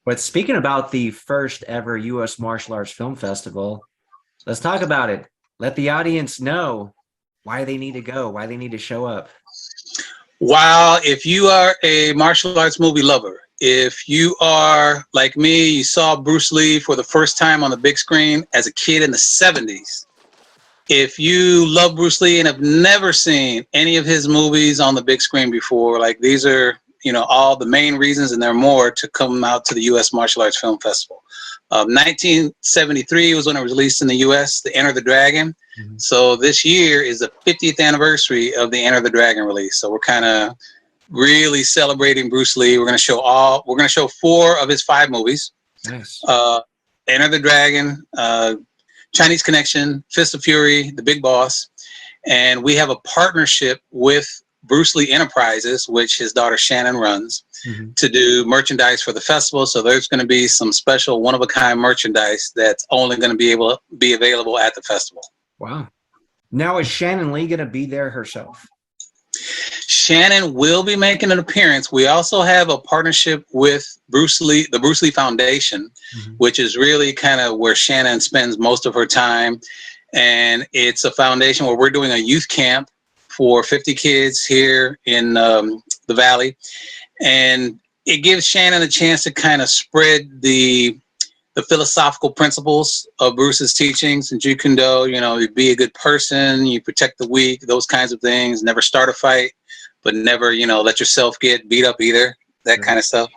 But speaking about the first ever U.S. Martial Arts Film Festival, let's talk about it. Let the audience know why they need to go, why they need to show up. Wow, if you are a martial arts movie lover, if you are like me, you saw Bruce Lee for the first time on the big screen as a kid in the 70s. If you love Bruce Lee and have never seen any of his movies on the big screen before, like these are, all the main reasons, and there are more to come out to the U.S. Martial Arts Film Festival. 1973 was when it was released in the U.S., The Enter the Dragon. Mhm. So this year is the 50th anniversary of the Enter the Dragon release. So we're kind of really celebrating Bruce Lee. We're going to show four of his five movies. Nice. Enter the Dragon, Chinese Connection, Fist of Fury, The Big Boss. And we have a partnership with Bruce Lee Enterprises, which his daughter Shannon runs, to do merchandise for the festival. So there's going to be some special one-of-a-kind merchandise that's only going to be available at the festival. Wow. Now, is Shannon Lee going to be there herself? Shannon will be making an appearance. We also have a partnership with Bruce Lee, the Bruce Lee Foundation, which is really kind of where Shannon spends most of her time. And it's a foundation where we're doing a youth camp for 50 kids here in the Valley. And it gives Shannon a chance to kind of spread the philosophical principles of Bruce's teachings and Jeet Kune Do. You be a good person, you protect the weak, those kinds of things. Never start a fight, but never, let yourself get beat up either, that kind of stuff.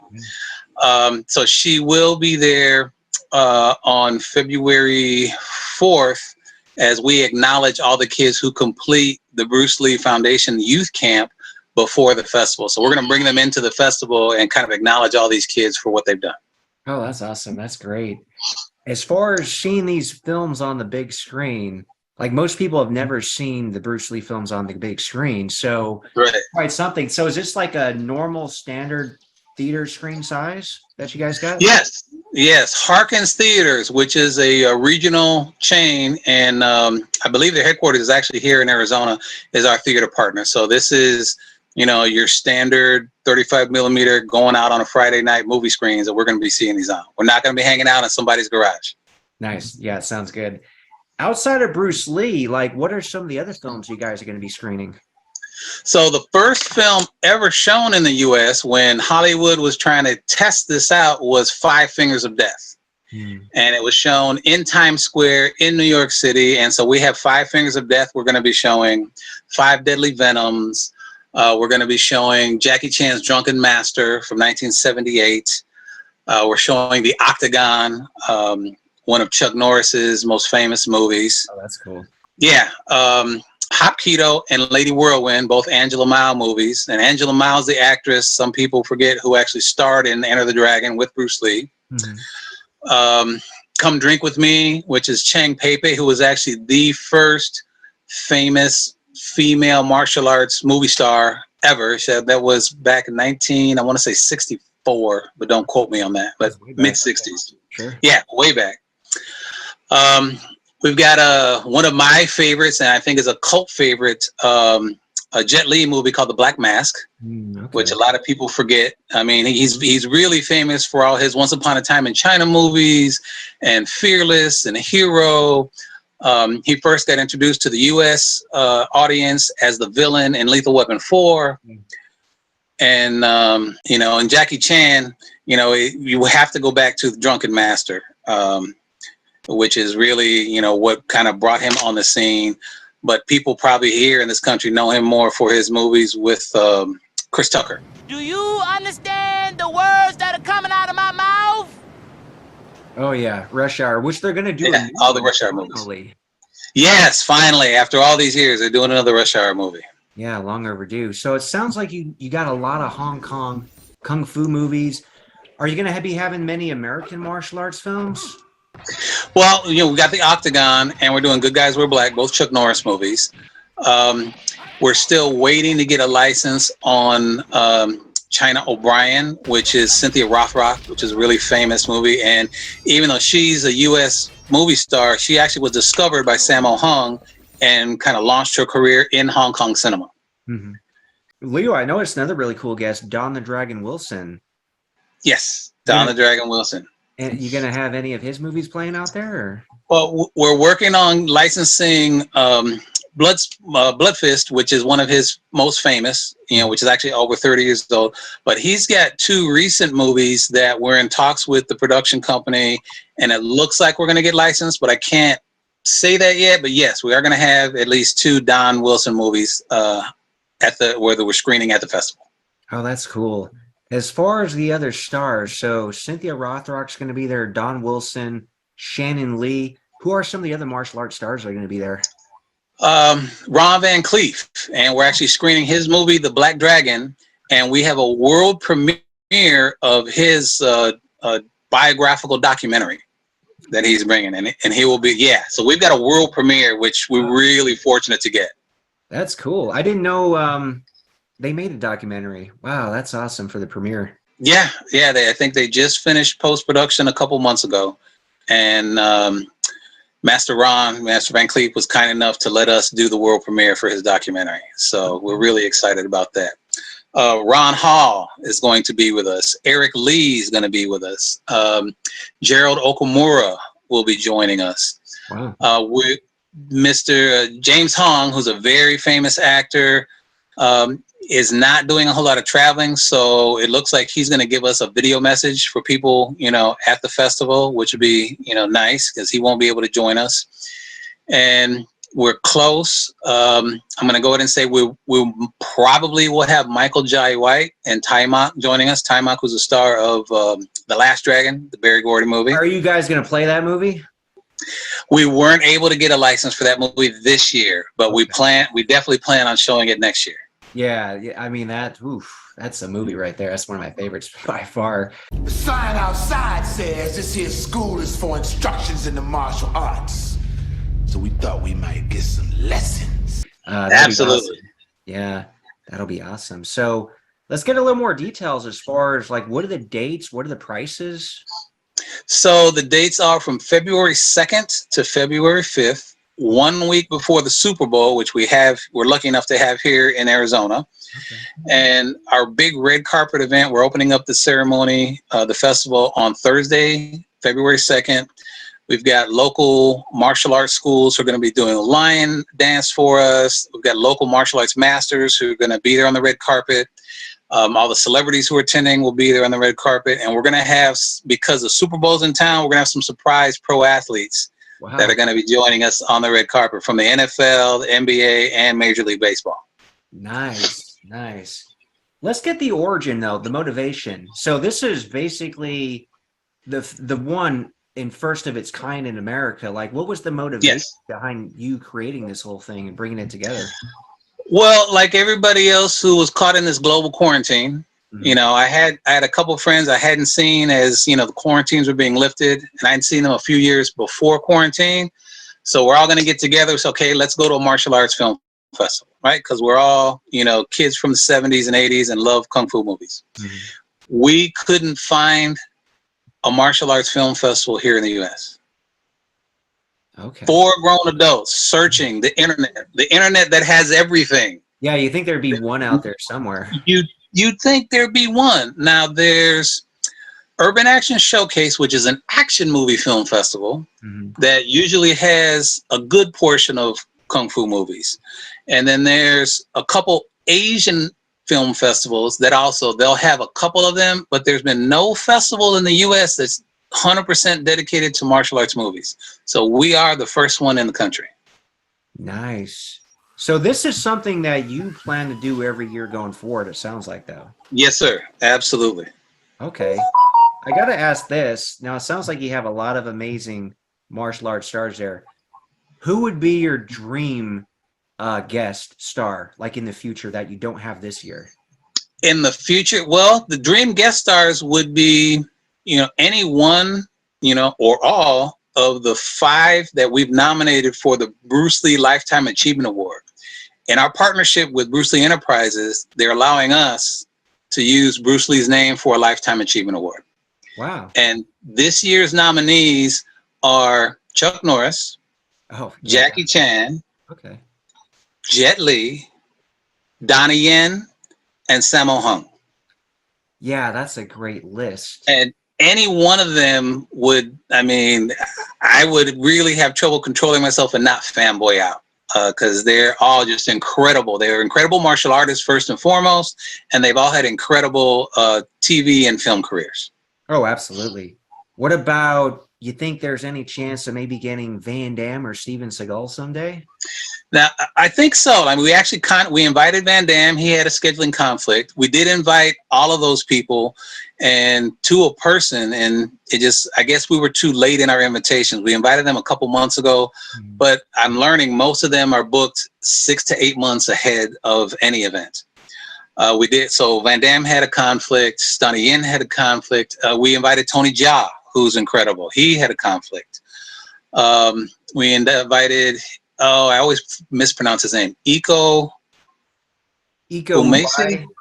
So she will be there on February 4th as we acknowledge all the kids who complete the Bruce Lee Foundation youth camp before the festival. So we're going to bring them into the festival and kind of acknowledge all these kids for what they've done. Oh, that's awesome. That's great. As far as seeing these films on the big screen, like most people have never seen the Bruce Lee films on the big screen. So quite something. So is this like a normal standard theater screen size that you guys got? Yes. Harkins Theaters, which is a regional chain, and I believe their headquarters is actually here in Arizona, is our theater partner. So this is, your standard 35 millimeter going out on a Friday night movie screens that we're going to be seeing these on. We're not going to be hanging out in somebody's garage. Nice. Yeah, it sounds good. Outside of Bruce Lee, like what are some of the other films you guys are going to be screening? So the first film ever shown in the U.S. when Hollywood was trying to test this out was Five Fingers of Death. And it was shown in Times Square in New York City. And so we have Five Fingers of Death. We're going to be showing Five Deadly Venoms. We're going to be showing Jackie Chan's Drunken Master from 1978. We're showing The Octagon, one of Chuck Norris's most famous movies. Oh, that's cool. Yeah. Hop Keto and Lady Whirlwind, both Angela Mile movies. And Angela Mile's the actress, some people forget, who actually starred in Enter the Dragon with Bruce Lee. Come Drink With Me, which is Cheng Pei, who was actually the first famous female martial arts movie star ever. That was back in I want to say 64, but don't quote me on that, but mid-60s. Sure. Yeah, way back. We've got one of my favorites, and I think is a cult favorite, a Jet Li movie called The Black Mask, which a lot of people forget. I mean, he's really famous for all his Once Upon a Time in China movies and Fearless and Hero. He first got introduced to the U.S. Audience as the villain in Lethal Weapon 4. And, and Jackie Chan, you have to go back to The Drunken Master, which is really, what kind of brought him on the scene. But people probably here in this country know him more for his movies with Chris Tucker. Do you understand the words that are coming out of my mouth? Oh, yeah. Rush Hour, which they're going to do. Yeah, all the Rush Hour movies. Yes, finally. After all these years, they're doing another Rush Hour movie. Yeah, long overdue. So it sounds like you got a lot of Hong Kong kung fu movies. Are you going to be having many American martial arts films? Well, we got The Octagon, and we're doing Good Guys Wear Black, both Chuck Norris movies. We're still waiting to get a license on China O'Brien, which is Cynthia Rothrock, which is a really famous movie. And even though she's a U.S. movie star, she actually was discovered by Sammo Hung and kind of launched her career in Hong Kong cinema. Leo, I know it's another really cool guest, Don the Dragon Wilson. Yes, Don the Dragon Wilson. And you gonna have any of his movies playing out there? Or? Well, we're working on licensing Blood Fist, which is one of his most famous, which is actually over 30 years old. But he's got 2 recent movies that we're in talks with the production company, and it looks like we're going to get licensed, but I can't say that yet. But yes, we are going to have at least 2 Don Wilson movies where we're screening at the festival. Oh, that's cool. As far as the other stars, so Cynthia Rothrock's going to be there, Don Wilson, Shannon Lee. Who are some of the other martial arts stars that are going to be there? Ron Van Cleef, and we're actually screening his movie, The Black Dragon, and we have a world premiere of his biographical documentary that he's bringing, and he will be, so we've got a world premiere, which we're really fortunate to get. That's cool. I didn't know they made a documentary. Wow, that's awesome for the premiere. Yeah, I think they just finished post-production a couple months ago, and Master Van Cleef was kind enough to let us do the world premiere for his documentary. So we're really excited about that. Ron Hall is going to be with us. Eric Lee is going to be with us. Gerald Okamura will be joining us. Wow. Mr. James Hong, who's a very famous actor, is not doing a whole lot of traveling, so it looks like he's going to give us a video message for people, at the festival, which would be, nice, because he won't be able to join us. And we're close. I'm going to go ahead and say we probably will have Michael Jai White and Taimak joining us. Taimak was a star of The Last Dragon, the Barry Gordy movie. Are you guys going to play that movie? We weren't able to get a license for that movie this year, but we definitely plan on showing it next year. Yeah, I mean that's a movie right there. That's one of my favorites by far. The sign outside says this here school is for instructions in the martial arts. So we thought we might get some lessons. Absolutely. Awesome. Yeah, that'll be awesome. So let's get a little more details as far as what are the dates? What are the prices? So the dates are from February 2nd to February 5th. 1 week before the Super Bowl, which we're lucky enough to have here in Arizona. Okay. And our big red carpet event, we're opening up the ceremony, the festival on Thursday, February 2nd. We've got local martial arts schools who are going to be doing a lion dance for us. We've got local martial arts masters who are going to be there on the red carpet. All the celebrities who are attending will be there on the red carpet. And we're going to have, because the Super Bowl's in town, we're going to have some surprise pro athletes. Wow. That are going to be joining us on the red carpet from the NFL, the NBA, and Major League Baseball. Nice. Let's get the origin, though, the motivation. So this is basically the one in first of its kind in America. What was the motivation behind you creating this whole thing and bringing it together? Well, like everybody else who was caught in this global quarantine, I had a couple of friends I hadn't seen as, the quarantines were being lifted, and I hadn't seen them a few years before quarantine. So we're all going to get together. So, okay, let's go to a martial arts film festival, right? Because we're all, kids from the 70s and 80s and love Kung Fu movies. Mm-hmm. We couldn't find a martial arts film festival here in the U.S. Okay. 4 grown adults searching the internet that has everything. Yeah, you think there'd be one out there somewhere. You'd think there'd be one. Now there's Urban Action Showcase, which is an action movie film festival that usually has a good portion of Kung Fu movies. And then there's a couple Asian film festivals that they'll have a couple of them, but there's been no festival in the US that's 100% dedicated to martial arts movies. So we are the first one in the country. Nice. So this is something that you plan to do every year going forward, it sounds like, though. Yes, sir. Absolutely. Okay. I got to ask this. Now, it sounds like you have a lot of amazing martial arts stars there. Who would be your dream guest star, in the future, that you don't have this year? In the future? Well, the dream guest stars would be, any one, or all of the 5 that we've nominated for the Bruce Lee Lifetime Achievement Award. In our partnership with Bruce Lee Enterprises, they're allowing us to use Bruce Lee's name for a Lifetime Achievement Award. Wow. And this year's nominees are Chuck Norris, Jackie Chan, Jet Li, Donnie Yen, and Sammo Hung. Yeah, that's a great list. any one of them would, I mean, I would really have trouble controlling myself and not fanboy out, because they're all just incredible. They're incredible martial artists first and foremost, and they've all had incredible TV and film careers. Oh, absolutely. What about, you think there's any chance of maybe getting Van Damme or Steven Seagal someday? Now, I think so. I mean, we actually we invited Van Damme. He had a scheduling conflict. We did invite all of those people and to a person, and it just, I guess we were too late in our invitations. We invited them a couple months ago, but I'm learning most of them are booked 6 to 8 months ahead of any event. We did. So Van Damme had a conflict. Donnie Yen had a conflict. We invited Tony Jaa, who's incredible. He had a conflict. We invited, oh, I always mispronounce his name. Iko Uwais.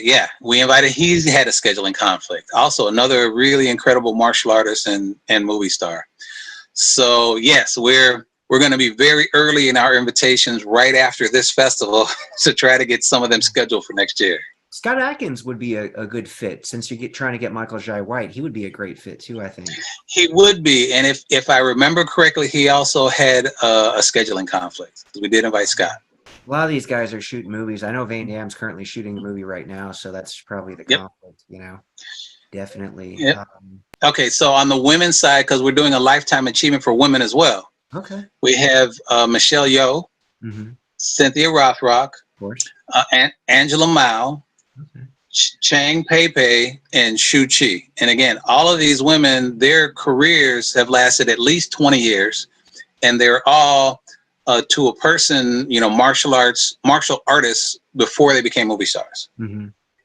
Yeah, we invited. He's had a scheduling conflict. Also, another really incredible martial artist and movie star. So yes, we're going to be very early in our invitations right after this festival to try to get some of them scheduled for next year. Scott Adkins would be a good fit, since you're trying to get Michael Jai White. He would be a great fit too, I think. He would be, and if I remember correctly, he also had a scheduling conflict. We did invite Scott. A lot of these guys are shooting movies. I know Van Damme's currently shooting a movie right now, so that's probably the conflict, you know. Definitely. Yep. Okay, so on the women's side, because we're doing a lifetime achievement for women as well. Okay. We have Michelle Yeoh, Cynthia Rothrock, of course, Angela Mao, Chang Pei, and Shu Chi. And again, all of these women, their careers have lasted at least 20 years, and they're all to a person, you know, martial artists before they became movie stars.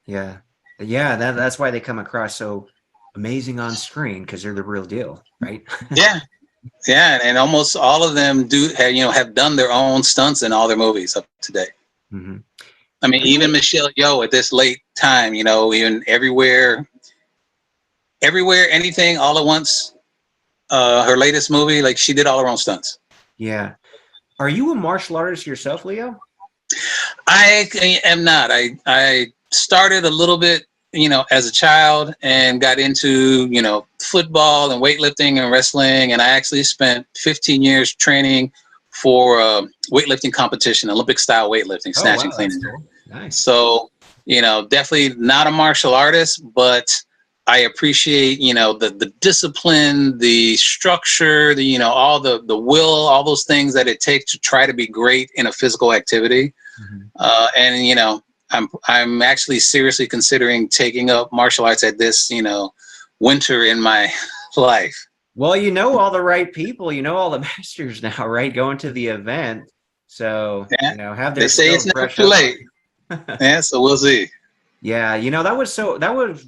Yeah, that's why they come across so amazing on screen, because they're the real deal, right? Yeah, and almost all of them have done their own stunts in all their movies up to date. I mean, even Michelle Yeoh at this late time, you know, even everywhere, anything, all at once. Her latest movie, like, she did all her own stunts. Yeah. Are you a martial artist yourself, Leo? I am not. I started a little bit, you know, as a child, and got into, you know, football and weightlifting and wrestling. And I actually spent 15 years training for weightlifting competition, Olympic style weightlifting, snatching, cleaning. Cool. Nice. So, you know, definitely not a martial artist, but I appreciate, you know, the discipline, the structure, you know, all the will, all those things that it takes to try to be great in a physical activity. And, you know, I'm actually seriously considering taking up martial arts at this, you know, winter in my life. Well, you know all the right people, you know all the masters now, right? Going to the event. So, you know, have their, they say it's never too late. Yeah, so we'll see. Yeah, you know, that was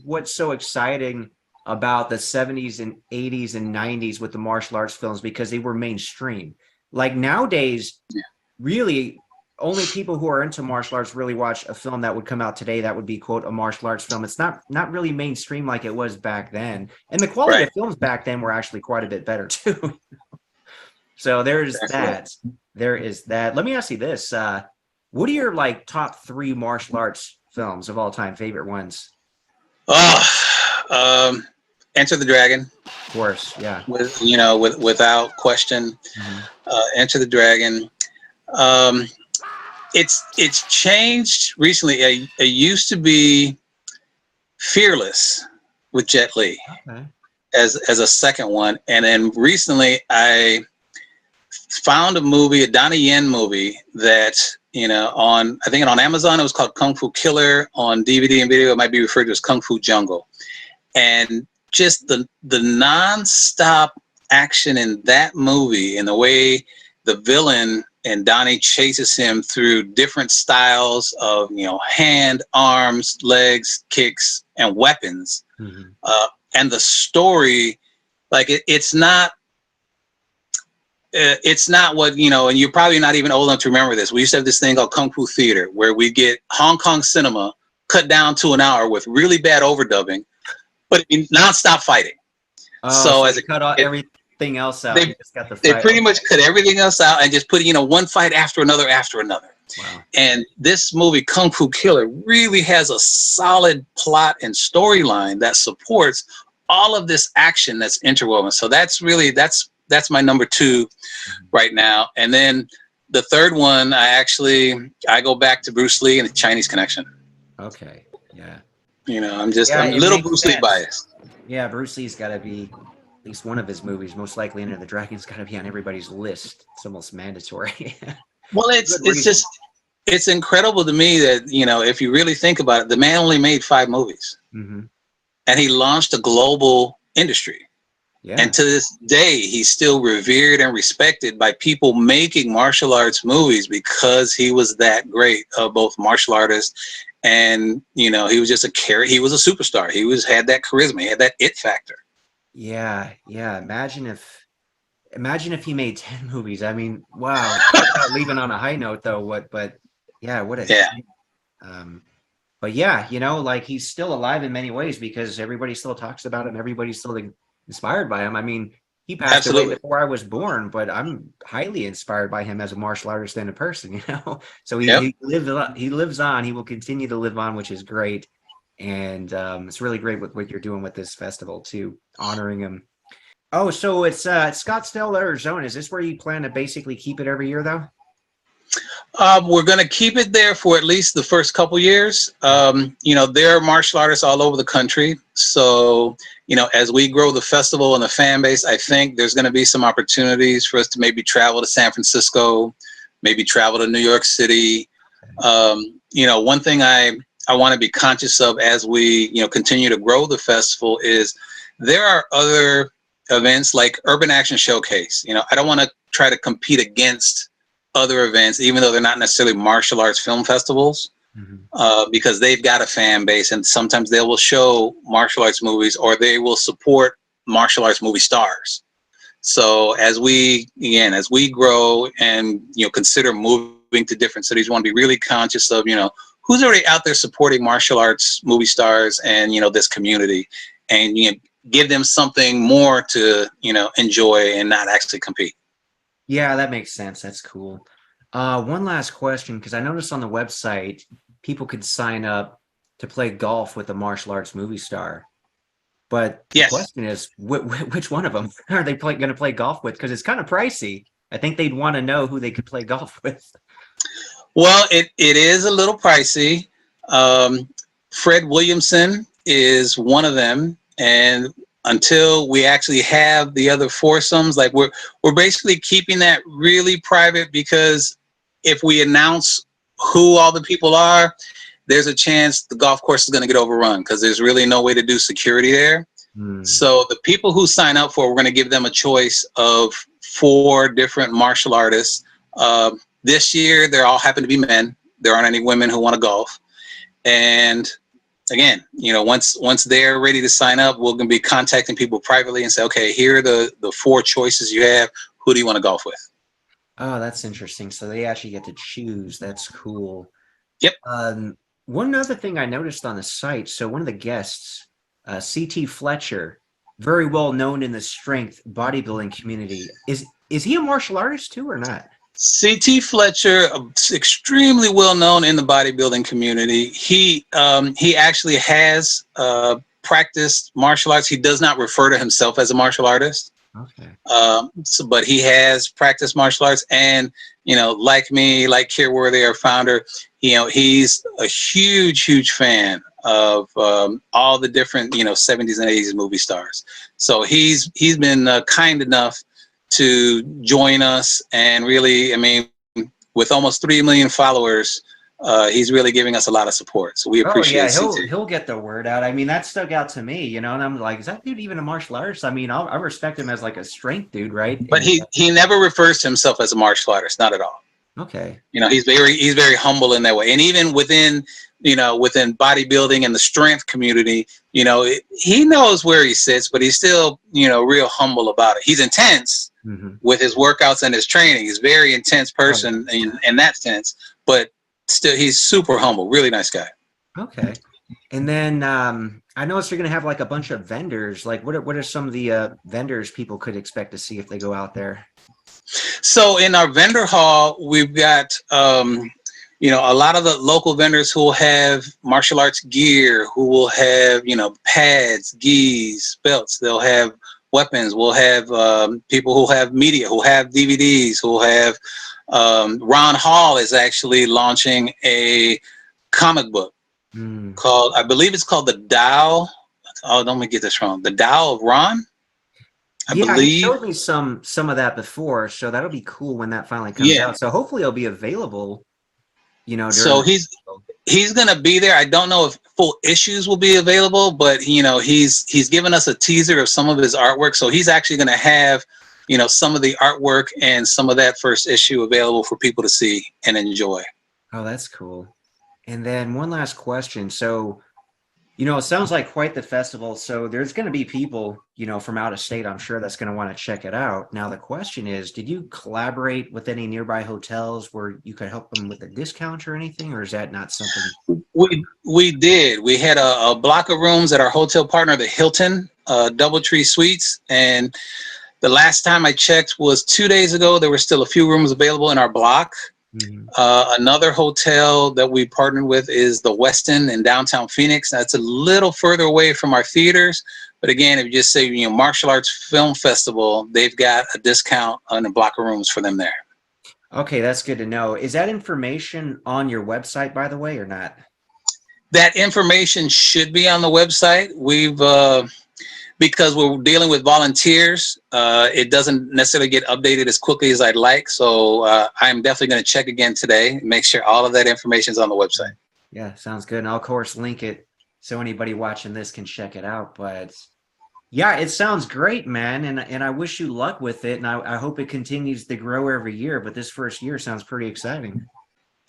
what's so exciting about the 70s and 80s and 90s with the martial arts films, because they were mainstream. Like nowadays, really only people who are into martial arts really watch a film that would come out today that would be, quote, a martial arts film. It's not really mainstream like it was back then. And the quality of films back then were actually quite a bit better too. So there's that. There is that. Let me ask you this. What are your like top 3 martial arts films of all time, favorite ones? Enter the Dragon. Of course, yeah. Without question. Enter the Dragon. It's changed recently. It used to be Fearless with Jet Li as a second one, and then recently I found a Donnie Yen movie that, you know, I think on Amazon it was called Kung Fu Killer. On DVD and video it might be referred to as Kung Fu Jungle. And just the non-stop action in that movie, and the way the villain and Donnie chases him through different styles of, you know, hand, arms, legs, kicks, and weapons. And the story, like it's not what, you know, and you're probably not even old enough to remember this. We used to have this thing called Kung Fu Theater, where we get Hong Kong cinema cut down to an hour with really bad overdubbing, but nonstop fighting. So as it cut off everything else out, they pretty much cut everything else out and just put, you know, one fight after another. Wow. And this movie, Kung Fu Killer, really has a solid plot and storyline that supports all of this action that's interwoven. So that's really, that's my number 2 right now. And then the third one, I go back to Bruce Lee and the Chinese Connection. Okay. Yeah. You know, I'm a It little makes Bruce Lee sense. biased. Yeah, Bruce Lee's got to be at least one of his movies, most likely Enter the Dragon's got to be on everybody's list. It's almost mandatory. Well, it's incredible to me that, you know, if you really think about it, the man only made 5 movies, and he launched a global industry. Yeah. And to this day, he's still revered and respected by people making martial arts movies because he was that great of both martial artist and, you know, he was just he was a superstar. He had that charisma, he had that it factor. Yeah. Yeah. Imagine if he made 10 movies. I mean, wow. Leaving on a high note though, but yeah, what a, but yeah, you know, like he's still alive in many ways because everybody still talks about him. Everybody's still inspired by him. I mean, he passed away before I was born, but I'm highly inspired by him as a martial artist and a person, you know? So he lives on, he will continue to live on, which is great. And it's really great with what you're doing with this festival too, honoring him. Oh, so it's Scottsdale, Arizona. Is this where you plan to basically keep it every year though? We're going to keep it there for at least the first couple years. You know, there are martial artists all over the country. So, you know, as we grow the festival and the fan base, I think there's going to be some opportunities for us to maybe travel to San Francisco, maybe travel to New York City. You know, one thing I want to be conscious of as we, you know, continue to grow the festival is there are other events like Urban Action Showcase. You know, I don't want to try to compete against other events, even though they're not necessarily martial arts film festivals, because they've got a fan base and sometimes they will show martial arts movies or they will support martial arts movie stars. So as we grow and, you know, consider moving to different cities, we want to be really conscious of, you know, who's already out there supporting martial arts movie stars and, you know, this community, and, you know, give them something more to, you know, enjoy and not actually compete. Yeah, that makes sense. That's cool. One last question, because I noticed on the website people could sign up to play golf with a martial arts movie star. But the question is, which one of them are they going to play golf with? Because it's kind of pricey. I think they'd want to know who they could play golf with. Well, it is a little pricey. Fred Williamson is one of them, and until we actually have the other foursomes, like we're basically keeping that really private, because if we announce who all the people are, there's a chance the golf course is going to get overrun because there's really no way to do security there. So the people who sign up for, we're going to give them a choice of 4 different martial artists. This year, they all happen to be men. There aren't any women who want to golf. And again, you know, once they're ready to sign up, we're going to be contacting people privately and say, okay, here are the 4 choices you have. Who do you want to golf with? Oh, that's interesting. So they actually get to choose. That's cool. Yep. One other thing I noticed on the site, so one of the guests, C.T. Fletcher, very well known in the strength bodybuilding community. Is he a martial artist too or not? C.T. Fletcher, extremely well known in the bodybuilding community. He actually has practiced martial arts. He does not refer to himself as a martial artist. Okay. But he has practiced martial arts, and, you know, like me, like Kierworthy, our founder, you know, he's a huge fan of all the different, you know, 70s and 80s movie stars. So he's been kind enough to join us, and really, I mean, with almost 3 million followers, he's really giving us a lot of support. So we appreciate it. He'll get the word out. I mean, that stuck out to me, you know, and I'm like, is that dude even a martial artist? I mean, I respect him as like a strength dude, right? But he never refers to himself as a martial artist, not at all. Okay. You know, he's very humble in that way. And even within bodybuilding and the strength community, you know, he knows where he sits, but he's still, you know, real humble about it. He's intense with his workouts and his training. He's a very intense person in that sense, but still he's super humble, really nice guy. Okay. And then I noticed you're going to have like a bunch of vendors. Like what are some of the vendors people could expect to see if they go out there? So in our vendor hall, we've got, you know, a lot of the local vendors who will have martial arts gear, who will have, you know, pads, gis, belts. They'll have weapons. We'll have people who have media, who have DVDs, who have. Ron Hall is actually launching a comic book called, I believe it's called The Tao. Oh, don't me get this wrong. The Tao of Ron. I believe. He showed me some of that before, so that'll be cool when that finally comes out. So hopefully it'll be available. You know, so he's gonna be there. I don't know if full issues will be available, but you know, he's given us a teaser of some of his artwork. So he's actually gonna have, you know, some of the artwork and some of that first issue available for people to see and enjoy. Oh, that's cool. And then one last question. So, you know, it sounds like quite the festival. So there's going to be people, you know, from out of state, I'm sure, that's going to want to check it out. Now, the question is, did you collaborate with any nearby hotels where you could help them with a discount or anything? Or is that not something? We did. We had a block of rooms at our hotel partner, the Hilton Doubletree Suites. And the last time I checked was 2 days ago. There were still a few rooms available in our block. Another hotel that we partnered with is the Westin in downtown Phoenix. That's a little further away from our theaters. But again, if you just say, you know, Martial Arts Film Festival, they've got a discount on a block of rooms for them there. Okay, that's good to know. Is that information on your website, by the way, or not? That information should be on the website. We've because we're dealing with volunteers, it doesn't necessarily get updated as quickly as I'd like. So I'm definitely going to check again today and make sure all of that information is on the website. Yeah, sounds good. And I'll, of course, link it so anybody watching this can check it out. But yeah, it sounds great, man. And I wish you luck with it. And I hope it continues to grow every year. But this first year sounds pretty exciting.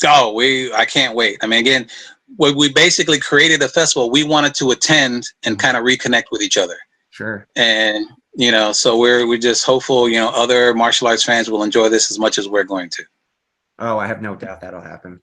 Oh, I can't wait. I mean, again, when we basically created a festival, we wanted to attend and kind of reconnect with each other. Sure. And, you know, so we're just hopeful, you know, other martial arts fans will enjoy this as much as we're going to. Oh, I have no doubt that'll happen.